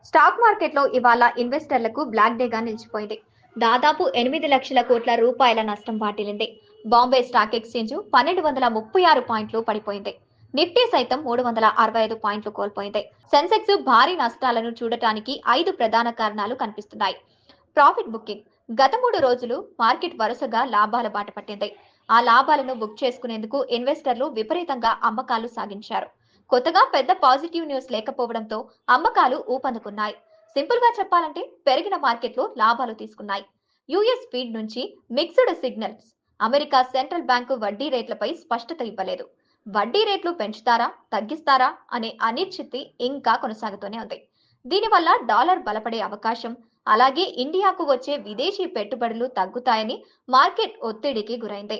Stock మార్కెట్లో ఇవాళ ఇన్వెస్టర్లకు బ్లాక్ డేగా నిలిచిపోయింది. దాదాపు 8 లక్షల కోట్ల రూపాయల నష్టం వాటిల్లింది. బాంబే స్టాక్ ఎక్స్చేంజ్ 1236 పాయింట్లు పడిపోయింది. నిఫ్టీ సైతం 365 పాయింట్లు కోల్పోయింది. సెన్సెక్స్ భారీ నష్టాలను చూడటానికి 5 ప్రధాన కారణాలు కనిపిస్తున్నాయి. ప్రాఫిట్ బుకింగ్ గత 3 రోజులు మార్కెట్ వరుసగా లాభాల బాట పట్టింది. ఆ లాభాలను బుక్ చేసుకునేందుకు ఇన్వెస్టర్లు విపరీతంగా అమ్మకాలు సాగించారు. కొత్తగా పెద్ద పాజిటివ్ న్యూస్ లేకపోవడంతో అమ్మకాలు ఊపందుకున్నాయి. సింపుల్ గా చెప్పాలంటే పెరిగిన మార్కెట్లో లాభాలు తీసుకున్నాయి. యుఎస్ ఫీడ్ నుంచి mixed signals. America central bank వడ్డీ రేట్లపై స్పష్టత ఇవ్వలేదు. వడ్డీ రేట్లు పెంచుతారా తగ్గిస్తారా అనే అనిశ్చితి ఇంకా కొనసాగుతూనే ఉంది. దీనివల్ల డాలర్ బలపడే అవకాశం, అలాగే ఇండియాకు వచ్చే విదేశీ పెట్టుబడులు తగ్గుతాయని మార్కెట్ ఒత్తిడికి గురైంది.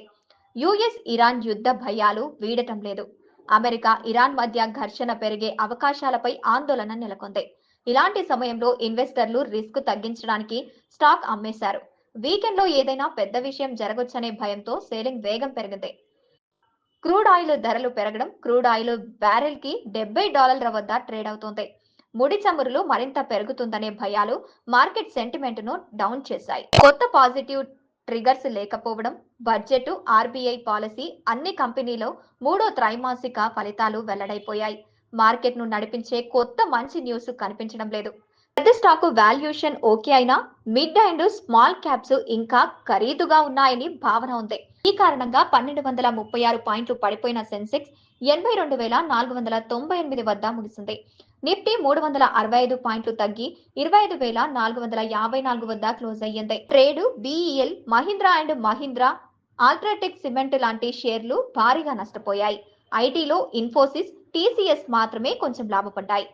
యుఎస్ ఇరాన్ యుద్ధ భయాలు వీడటం లేదు. అమెరికా ఇరాన్ మధ్య ఘర్షణ పెరిగే అవకాశాలపై ఆందోళన నెలకొంది. ఇలాంటి సమయంలో ఇన్వెస్టర్లు రిస్క్ తగ్గించడానికి స్టాక్ అమ్మేశారు. వీకెండ్ లో ఏదైనా పెద్ద విషయం జరగొచ్చనే భయంతో సేలింగ్ వేగం పెరిగింది. క్రూడ్ ఆయిల్ ధరలు పెరగడం, క్రూడ్ ఆయిల్ బ్యారెల్ కి $70 వద్ద ట్రేడ్ అవుతోంది. ముడి చమురులు మరింత పెరుగుతుందనే భయాలు మార్కెట్ సెంటిమెంట్ ను డౌన్ చేశాయి. కొత్త పాజిటివ్ ట్రిగర్స్ లేకపోవడం, బడ్జెట్, ఆర్బీఐ పాలసీ అన్ని కంపెనీలో మూడో త్రైమాసిక ఫలితాలు వెల్లడైపోయాయి. మార్కెట్ ను నడిపించే కొత్త మంచి న్యూస్ కనిపించడం లేదు. పెద్ద స్టాక్ వాల్యుయేషన్ ఓకే అయినా మిడ్ అండ్ స్మాల్ క్యాప్స్ ఇంకా ఖరీదుగా ఉన్నాయని భావన ఉంది. ఈ కారణంగా 1236 పాయింట్లు పడిపోయిన సెన్సెక్స్ 82,498 వద్ద ముగిసింది. నిఫ్టీ 365 పాయింట్లు తగ్గి 25,454 వద్ద క్లోజ్ అయ్యింది. Trade BEL, Mahindra and Mahindra, UltraTech cement లాంటి షేర్లు భారీగా నష్టపోయాయి. ఐటీలో ఇన్ఫోసిస్, టీసీఎస్ మాత్రమే కొంచెం లాభపడ్డాయి.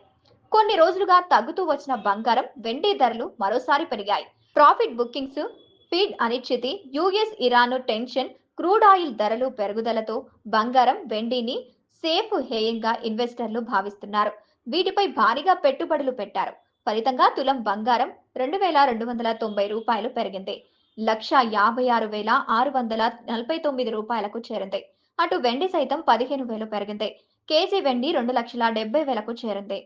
కొన్ని రోజులుగా తగ్గుతూ వచ్చిన బంగారం, వెండి ధరలు మరోసారి పెరిగాయి. ప్రాఫిట్ బుకింగ్స్, ఫీడ్ అనిశ్చితి, US Iran tension, crude oil ధరలు పెరుగుదలతో బంగారం, వెండిని సేఫ్ హేయంగా ఇన్వెస్టర్లు భావిస్తున్నారు. వీటిపై భారీగా పెట్టుబడులు పెట్టారు. ఫలితంగా తులం బంగారం $2,290 పెరిగింది. 156,649 చేరింది. అటు వెండి సైతం 15,000 పెరిగింది. కేజీ వెండి 2,70,000కు చేరింది.